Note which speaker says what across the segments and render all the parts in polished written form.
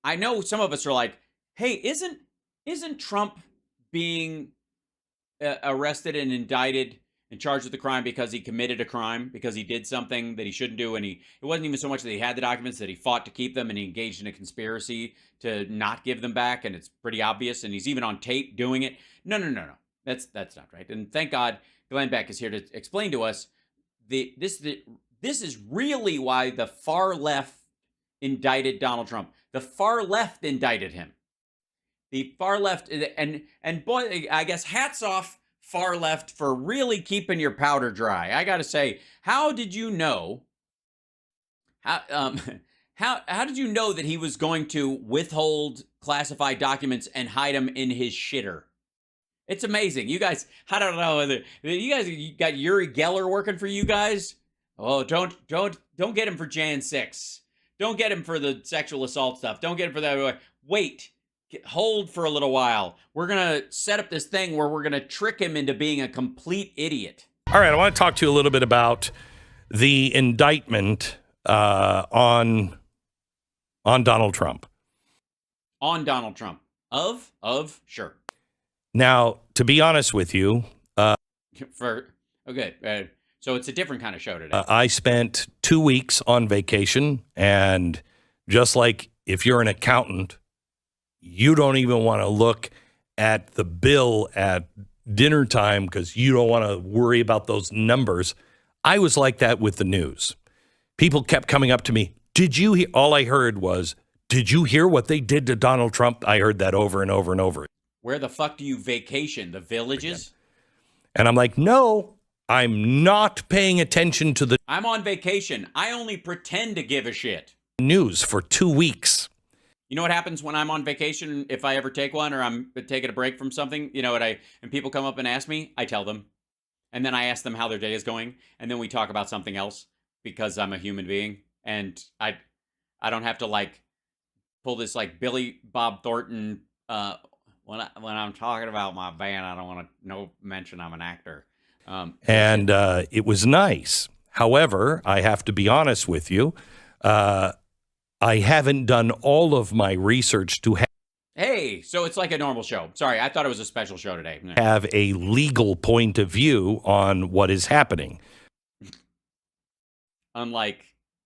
Speaker 1: I know some of us are like, hey, isn't Trump being arrested and indicted and charged with a crime because he committed a crime, because he did something that he shouldn't do, and it wasn't even so much that he had the documents, that he fought to keep them, and he engaged in a conspiracy to not give them back, and it's pretty obvious, and he's even on tape doing it. No. That's not right. And thank God Glenn Beck is here to explain to us this is really why the far left indicted Donald Trump. The far left indicted him. The far left, and boy, I guess hats off far left for really keeping your powder dry. I got to say, how did you know? How did you know that he was going to withhold classified documents and hide them in his shitter? It's amazing. You guys, I don't know whether you got Uri Geller working for you guys. Oh, don't get him for Jan 6. Don't get him for the sexual assault stuff. Don't get him for that. Wait. Hold for a little while. We're going to set up this thing where we're going to trick him into being a complete idiot.
Speaker 2: All right, I want to talk to you a little bit about the indictment on Donald Trump.
Speaker 1: On Donald Trump. Sure.
Speaker 2: Now, to be honest with you...
Speaker 1: Okay, so it's a different kind of show today.
Speaker 2: I spent 2 weeks on vacation, and just like if you're an accountant, you don't even want to look at the bill at dinner time because you don't want to worry about those numbers. I was like that with the news. People kept coming up to me. Did you hear? All I heard was, did you hear what they did to Donald Trump? I heard that over and over and over.
Speaker 1: Where the fuck do you vacation? The Villages?
Speaker 2: And I'm like, no, I'm not paying attention to the...
Speaker 1: I'm on vacation. I only pretend to give a shit.
Speaker 2: News for 2 weeks.
Speaker 1: You know what happens when I'm on vacation, if I ever take one, or I'm taking a break from something, and people come up and ask me, I tell them. And then I ask them how their day is going. And then we talk about something else because I'm a human being. And I don't have to pull this Billy Bob Thornton, when I'm talking about my band, I don't want to mention I'm an actor.
Speaker 2: It was nice. However, I have to be honest with you. I haven't done all of my research to
Speaker 1: Hey, so it's like a normal show. Sorry, I thought it was a special show today.
Speaker 2: Have a legal point of view on what is happening.
Speaker 1: Unlike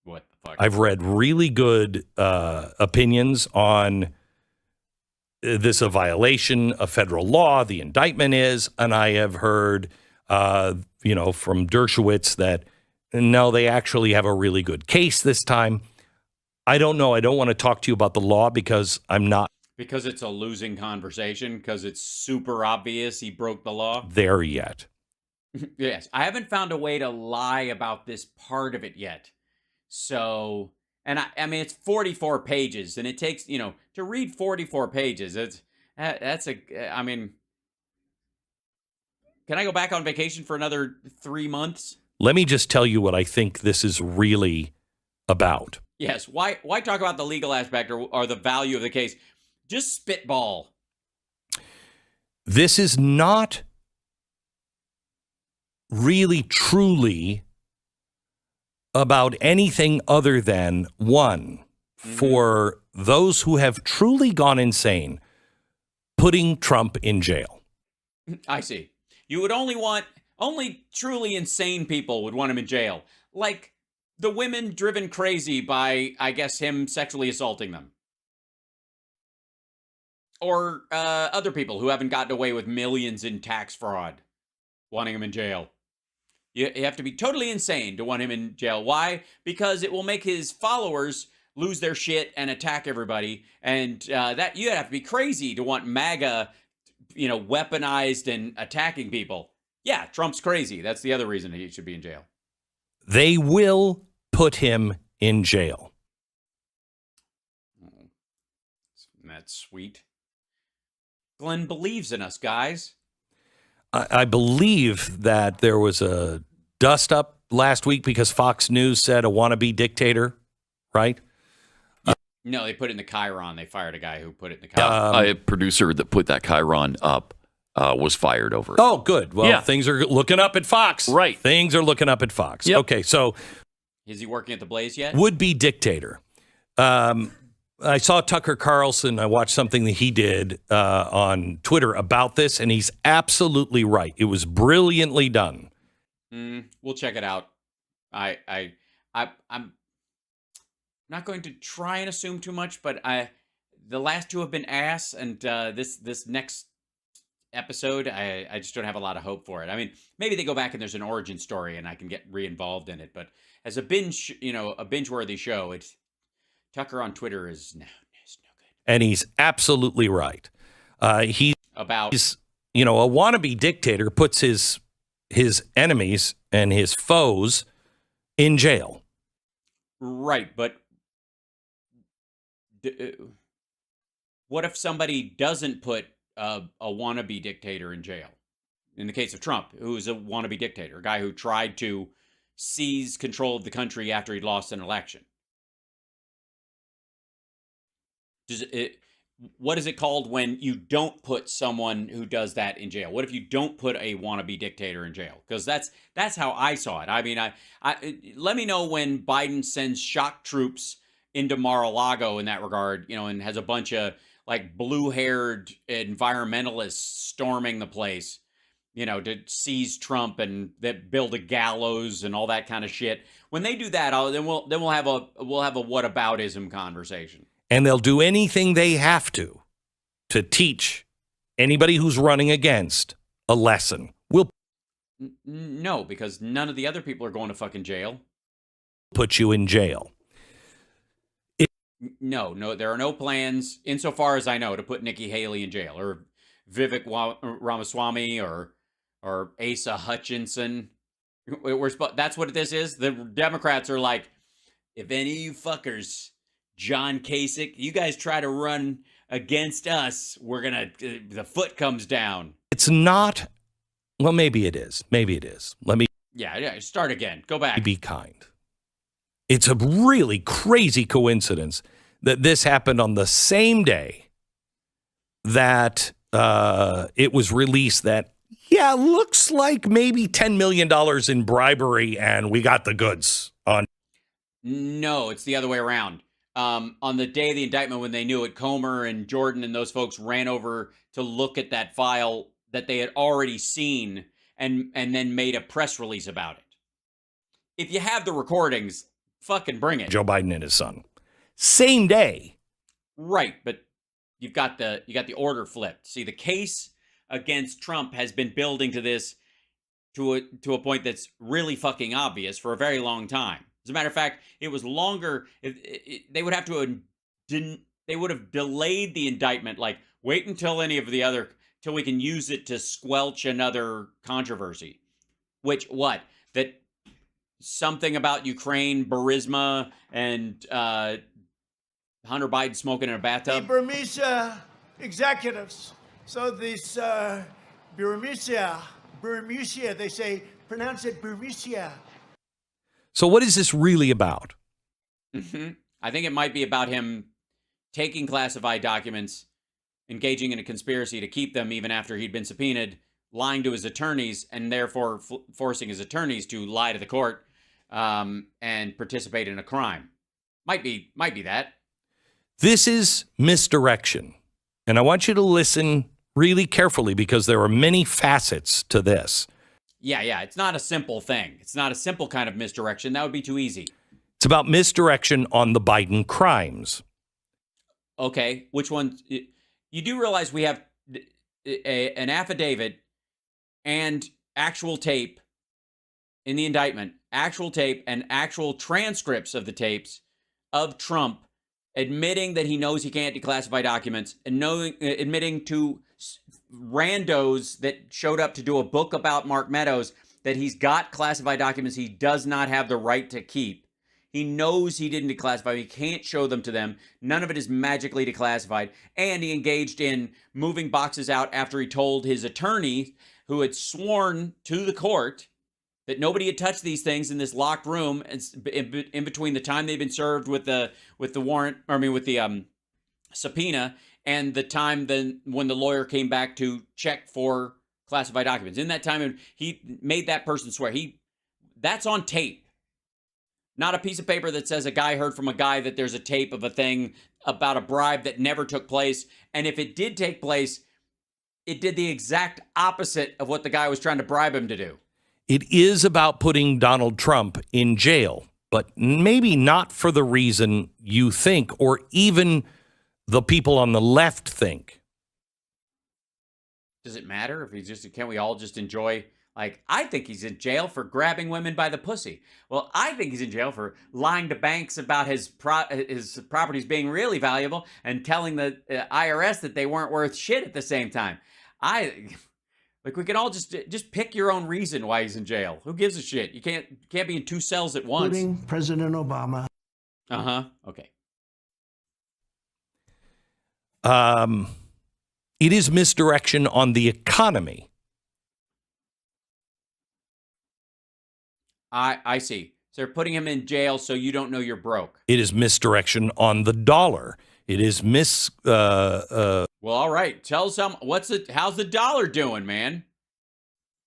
Speaker 1: what the fuck?
Speaker 2: I've read really good opinions on this a violation of federal law, the indictment is, and I have heard, from Dershowitz that, no, they actually have a really good case this time. I don't know. I don't want to talk to you about the law because I'm not.
Speaker 1: Because it's a losing conversation, because it's super obvious he broke the law?
Speaker 2: There yet.
Speaker 1: Yes. I haven't found a way to lie about this part of it yet. So, and I mean, it's 44 pages, and it takes, to read 44 pages, I mean, can I go back on vacation for another 3 months?
Speaker 2: Let me just tell you what I think this is really about.
Speaker 1: Yes. Why talk about the legal aspect or the value of the case? Just spitball.
Speaker 2: This is not really truly about anything other than one, for those who have truly gone insane, putting Trump in jail.
Speaker 1: I see. You would only truly insane people would want him in jail. Like the women driven crazy by, I guess, him sexually assaulting them. Or other people who haven't gotten away with millions in tax fraud, wanting him in jail. You have to be totally insane to want him in jail. Why? Because it will make his followers lose their shit and attack everybody. And that you have to be crazy to want MAGA, weaponized and attacking people. Yeah, Trump's crazy. That's the other reason he should be in jail.
Speaker 2: They will put him in jail.
Speaker 1: Oh, that's sweet. Glenn believes in us, guys.
Speaker 2: I believe that there was a dust-up last week because Fox News said a wannabe dictator, right?
Speaker 1: No, they put it in the Chiron. They fired a guy who put it in the Chiron.
Speaker 3: A producer that put that Chiron up was fired over it.
Speaker 2: Oh, good. Well, Things are looking up at Fox.
Speaker 3: Right.
Speaker 2: Things are looking up at Fox.
Speaker 3: Yep.
Speaker 2: Okay, so...
Speaker 1: Is he working at the Blaze yet?
Speaker 2: Would-be dictator. I saw Tucker Carlson. I watched something that he did on Twitter about this, and he's absolutely right. It was brilliantly done.
Speaker 1: We'll check it out. I'm not going to try and assume too much, but the last two have been ass, and this next episode, I just don't have a lot of hope for it. I mean, maybe they go back and there's an origin story, and I can get re-involved in it. But as a binge-worthy show, it's Tucker on Twitter is no good.
Speaker 2: And he's absolutely right. He's a wannabe dictator puts his enemies and his foes in jail.
Speaker 1: Right, but what if somebody doesn't put a wannabe dictator in jail? In the case of Trump, who is a wannabe dictator, a guy who tried to seize control of the country after he'd lost an election. What is it called when you don't put someone who does that in jail? What if you don't put a wannabe dictator in jail? Because that's how I saw it. I mean, I let me know when Biden sends shock troops into Mar-a-Lago in that regard, and has a bunch of like blue-haired environmentalists storming the place, to seize Trump and that build a gallows and all that kind of shit. When they do that, then we'll have a whataboutism conversation.
Speaker 2: And they'll do anything they have to teach anybody who's running against a lesson.
Speaker 1: No, because none of the other people are going to fucking jail.
Speaker 2: Put you in jail.
Speaker 1: No, there are no plans, insofar as I know, to put Nikki Haley in jail, or Vivek Ramaswamy, or Asa Hutchinson. That's what this is. The Democrats are like, if any of you fuckers, John Kasich, you guys try to run against us, the foot comes down.
Speaker 2: It's not, well, maybe it is. Maybe it is.
Speaker 1: Yeah, start again. Go back.
Speaker 2: Be kind. It's a really crazy coincidence that this happened on the same day that it was released that, looks like maybe $10 million in bribery and we got the goods on.
Speaker 1: No, it's the other way around. On the day of the indictment, when they knew it, Comer and Jordan and those folks ran over to look at that file that they had already seen and then made a press release about it. If you have the recordings, fucking bring it.
Speaker 2: Joe Biden and his son. Same day.
Speaker 1: Right, but you got the order flipped. See, the case against Trump has been building to this to a point that's really fucking obvious for a very long time. As a matter of fact, it was longer. They would have delayed the indictment, like wait until till we can use it to squelch another controversy. That something about Ukraine, Burisma, and Hunter Biden smoking in a bathtub?
Speaker 4: The Burmese executives. So this Burmese, they say, pronounce it Burmese.
Speaker 2: So what is this really about?
Speaker 1: I think it might be about him taking classified documents, engaging in a conspiracy to keep them even after he'd been subpoenaed, lying to his attorneys, and therefore forcing his attorneys to lie to the court and participate in a crime. Might be that.
Speaker 2: This is misdirection. And I want you to listen really carefully because there are many facets to this.
Speaker 1: Yeah. It's not a simple thing. It's not a simple kind of misdirection. That would be too easy.
Speaker 2: It's about misdirection on the Biden crimes.
Speaker 1: Okay. Which one? You do realize we have an affidavit and actual tape in the indictment, actual tape and actual transcripts of the tapes of Trump admitting that he knows he can't declassify documents and admitting to randos that showed up to do a book about Mark Meadows that he's got classified documents he does not have the right to keep. He knows he didn't declassify. He can't show them to them. None of it is magically declassified. And he engaged in moving boxes out after he told his attorney, who had sworn to the court that nobody had touched these things in this locked room in between the time they've been served with the warrant, with the subpoena, and the time when the lawyer came back to check for classified documents. In that time, he made that person swear. That's on tape. Not a piece of paper that says a guy heard from a guy that there's a tape of a thing about a bribe that never took place. And if it did take place, it did the exact opposite of what the guy was trying to bribe him to do.
Speaker 2: It is about putting Donald Trump in jail, but maybe not for the reason you think, or even the people on the left think.
Speaker 1: Does it matter if can't we all just enjoy? Like, I think he's in jail for grabbing women by the pussy. Well, I think he's in jail for lying to banks about his properties being really valuable and telling the IRS that they weren't worth shit at the same time. We can all just pick your own reason why he's in jail. Who gives a shit? You can't be in two cells at once.
Speaker 4: Including President Obama.
Speaker 1: Okay.
Speaker 2: It is misdirection on the economy.
Speaker 1: I see. So they're putting him in jail so you don't know you're broke.
Speaker 2: It is misdirection on the dollar. It is
Speaker 1: Well, all right. Tell some. How's the dollar doing, man?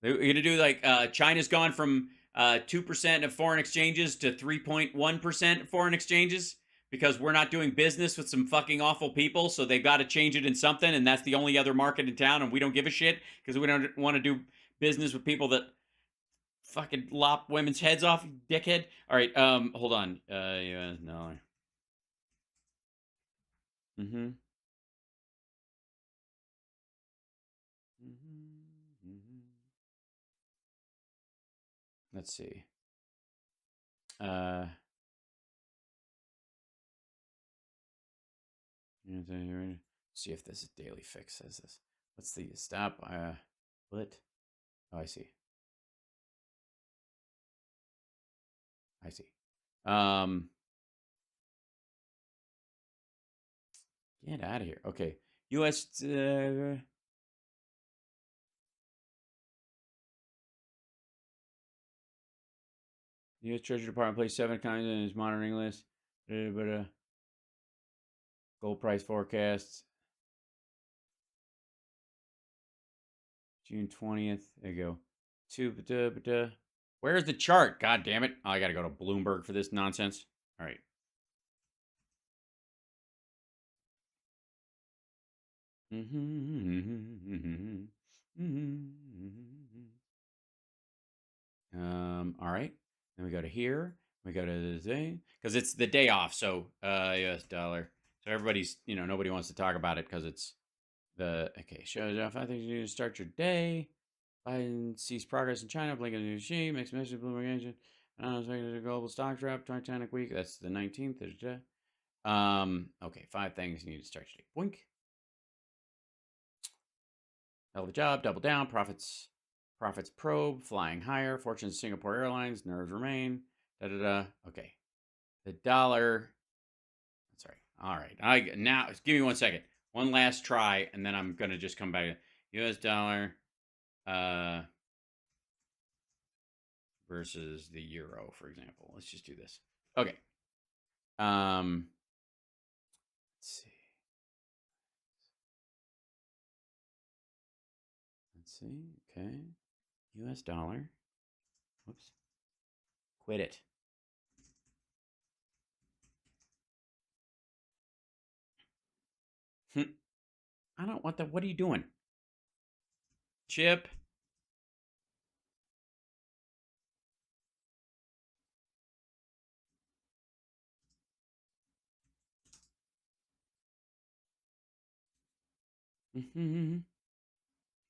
Speaker 1: You're gonna do like China's gone from 2% of foreign exchanges to 3.1% of foreign exchanges because we're not doing business with some fucking awful people, so they've got to change it in something, and that's the only other market in town, and we don't give a shit because we don't want to do business with people that fucking lop women's heads off, you dickhead. All right, hold on. US dollar. Let's see. See if this Daily Fix says this. What's the stop? What? Oh, I see. Get out of here. Okay. U.S. U.S. Treasury Department placed 7 kinds in its monitoring list. Gold price forecasts. June 20th. There you go. Where's the chart? God damn it. Oh, I got to go to Bloomberg for this nonsense. All right. All right. Then we go to here. We go to the thing because it's the day off. So, US dollar. So everybody's, nobody wants to talk about it because it's shows off. I think you need to start your day. Biden sees progress in China, blinking new regime, makes message Bloomberg engine. A global stock drop, Titanic week. That's the 19th. Okay, 5 things you need to start your day. Boink. Hell of a job, double down, profits probe, flying higher, fortunes Singapore Airlines, nerves remain. Okay. The dollar. Sorry. All right. Now give me 1 second. One last try, and then I'm gonna just come back. US dollar. Versus the euro, for example. Let's just do this. Okay. Let's see. Okay. US dollar. Whoops. Quit it. I don't want that. What are you doing? Chip.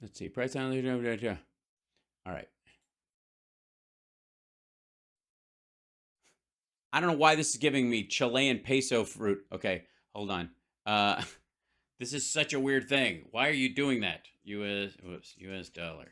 Speaker 1: Let's see. Price on. All right. I don't know why this is giving me Chilean peso fruit. Okay, hold on. This is such a weird thing. Why are you doing that? US dollar.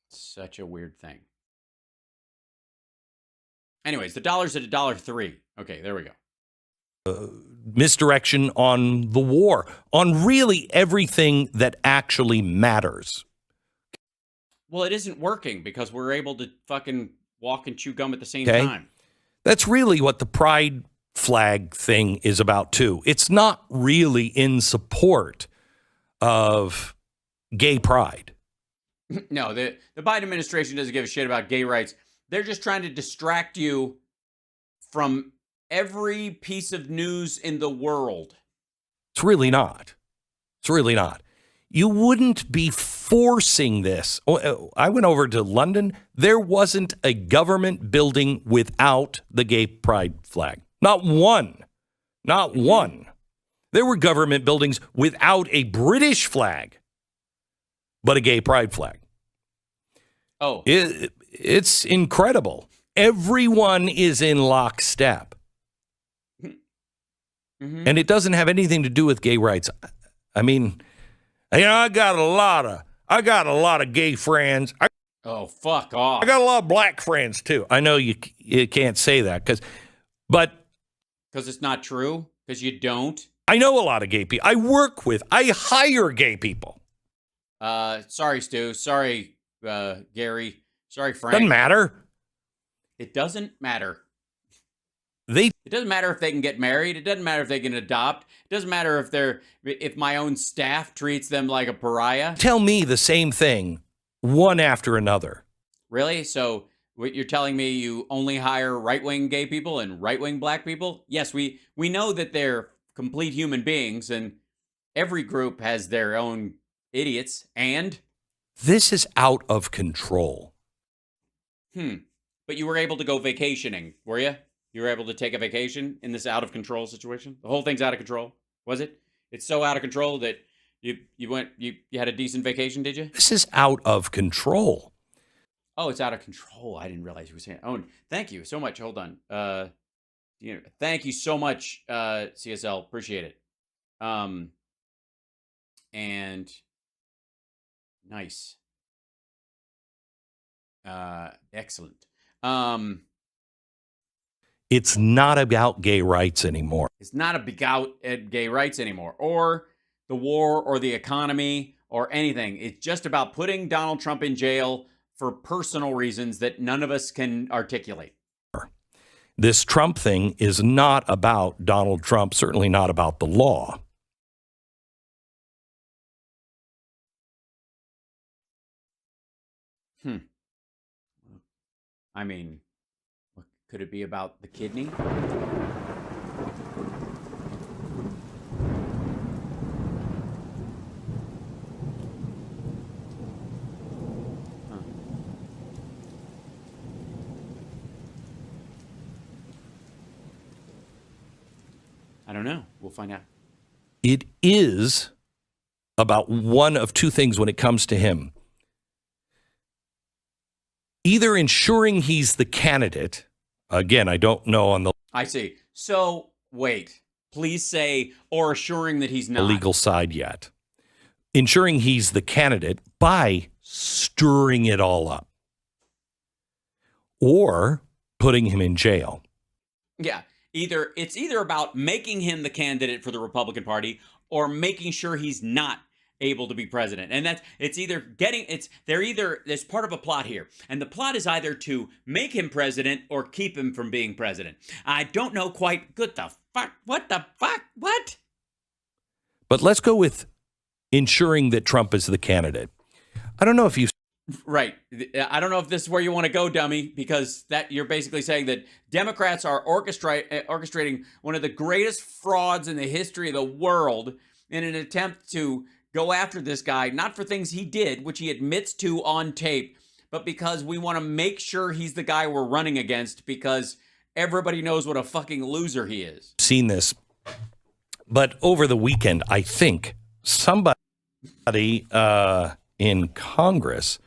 Speaker 1: Such a weird thing. Anyways, the dollar's at $1.03. Okay, there we go.
Speaker 2: Misdirection on the war, on really everything that actually matters.
Speaker 1: Well, it isn't working because we're able to fucking walk and chew gum at the same time.
Speaker 2: That's really what the pride flag thing is about, too. It's not really in support of gay pride.
Speaker 1: No, the Biden administration doesn't give a shit about gay rights. They're just trying to distract you from every piece of news in the world.
Speaker 2: It's really not. It's really not. You wouldn't be forcing this. I went over to London. There wasn't a government building without the gay pride flag. Not one. Not one. There were government buildings without a British flag, but a gay pride flag.
Speaker 1: Oh.
Speaker 2: It's incredible. Everyone is in lockstep.
Speaker 1: Mm-hmm.
Speaker 2: And it doesn't have anything to do with gay rights. I mean, I got a lot of gay friends.
Speaker 1: Oh, fuck off.
Speaker 2: I got a lot of black friends too. I know you can't say that because
Speaker 1: it's not true. Because you don't.
Speaker 2: I know a lot of gay people. I hire gay people.
Speaker 1: Sorry, Stu. Sorry, Gary. Sorry, Frank.
Speaker 2: Doesn't matter.
Speaker 1: It doesn't matter.
Speaker 2: It
Speaker 1: doesn't matter if they can get married. It doesn't matter if they can adopt. It doesn't matter if my own staff treats them like a pariah.
Speaker 2: tell me the same thing, one after another.
Speaker 1: Really? So what you're telling me, you only hire right-wing gay people and right-wing black people? Yes, we know that they're complete human beings, and every group has their own idiots. And
Speaker 2: This is out of control.
Speaker 1: But you were able to go vacationing, were you? You were able to take a vacation in this out of control situation? The whole thing's out of control, was it? It's so out of control that you had a decent vacation, did you?
Speaker 2: This is out of control.
Speaker 1: Oh, it's out of control. I didn't realize you were saying. Oh, thank you so much. Hold on. Thank you so much, CSL. Appreciate it. And nice. Excellent.
Speaker 2: It's not about gay rights anymore.
Speaker 1: It's not about gay rights anymore, or the war, or the economy, or anything. It's just about putting Donald Trump in jail for personal reasons that none of us can articulate.
Speaker 2: This Trump thing is not about Donald Trump, certainly not about the law.
Speaker 1: I mean, could it be about the kidney? I don't know. We'll find out.
Speaker 2: It is about one of two things when it comes to him. Either ensuring he's the candidate. Again, I don't know on the
Speaker 1: I see. So, wait. Please say, or assuring that he's not.
Speaker 2: legal side yet. Ensuring he's the candidate by stirring it all up. Or putting him in jail.
Speaker 1: Yeah. It's either about making him the candidate for the Republican Party or making sure he's not able to be president. And there's part of a plot here. And the plot is either to make him president or keep him from being president. I don't know quite. What the fuck? What?
Speaker 2: But let's go with ensuring that Trump is the candidate. I don't know if you
Speaker 1: Right. I don't know if this is where you want to go, dummy, because that you're basically saying that Democrats are orchestrating one of the greatest frauds in the history of the world in an attempt to go after this guy, not for things he did, which he admits to on tape, but because we want to make sure he's the guy we're running against because everybody knows what a fucking loser he is.
Speaker 2: seen this, but over the weekend, I think somebody in Congress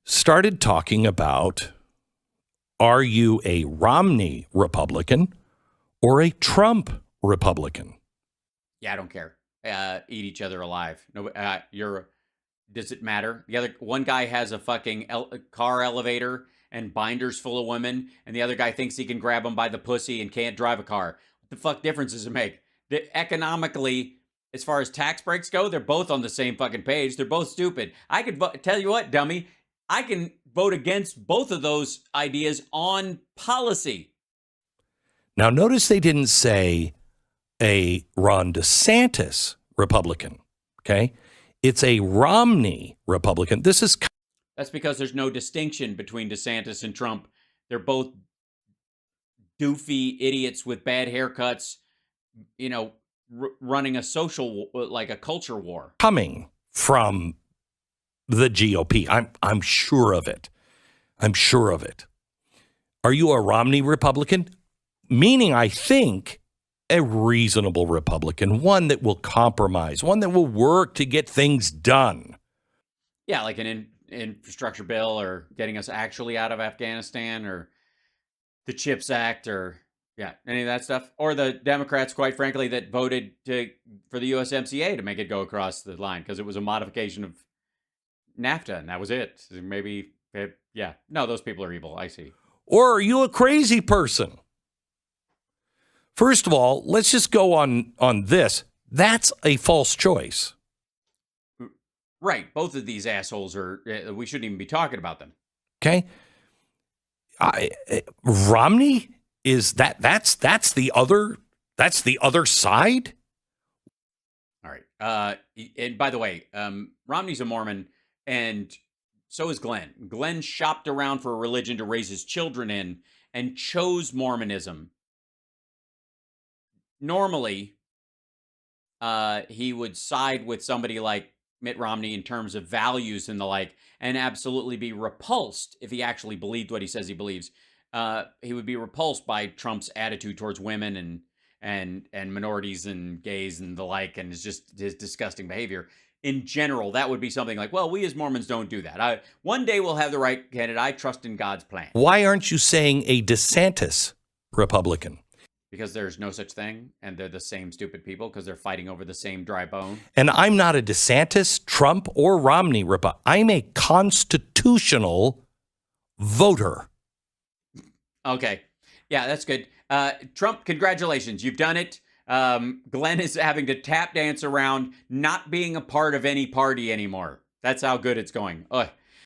Speaker 2: started talking about, are you a Romney Republican or a Trump Republican?
Speaker 1: Yeah, I don't care. Eat each other alive. No, does it matter? The other one guy has a fucking car elevator and binders full of women, and the other guy thinks he can grab them by the pussy and can't drive a car. What the fuck difference does it make? Economically, as far as tax breaks go, they're both on the same fucking page. They're both stupid. I could tell you what, dummy, I can vote against both of those ideas on policy.
Speaker 2: Now, notice they didn't say a Ron DeSantis Republican, okay? It's a Romney Republican. This is
Speaker 1: That's because there's no distinction between DeSantis and Trump. They're both doofy idiots with bad haircuts, running a like a culture war.
Speaker 2: Coming from the GOP. I'm sure of it. I'm sure of it. Are you a Romney Republican? Meaning, I think, a reasonable Republican, one that will compromise, one that will work to get things done.
Speaker 1: Yeah, like an infrastructure bill, or getting us actually out of Afghanistan, or the CHIPS Act, or any of that stuff. Or the Democrats, quite frankly, that voted for the USMCA to make it go across the line because it was a modification of NAFTA, and that was it. Maybe, no, those people are evil. I see.
Speaker 2: Or are you a crazy person? First of all, let's just go on this. That's a false choice.
Speaker 1: Right. Both of these assholes we shouldn't even be talking about them.
Speaker 2: Okay. Romney is that's the other side.
Speaker 1: All right. And by the way, Romney's a Mormon, and so is Glenn. Glenn shopped around for a religion to raise his children in and chose Mormonism. Normally, he would side with somebody like Mitt Romney in terms of values and the like, and absolutely be repulsed if he actually believed what he says he believes. He would be repulsed by Trump's attitude towards women and minorities and gays and the like, and it's just his disgusting behavior. In general, that would be something like, well, we as Mormons don't do that. One day we'll have the right candidate. I trust in God's plan.
Speaker 2: Why aren't you saying a DeSantis Republican?
Speaker 1: Because there's no such thing, and they're the same stupid people because they're fighting over the same dry bone.
Speaker 2: And I'm not a DeSantis, Trump, or Romney Republican. I'm a constitutional voter.
Speaker 1: Okay. Yeah, that's good. Trump, congratulations. You've done it. Glenn is having to tap dance around not being a part of any party anymore. That's how good it's going. Ugh.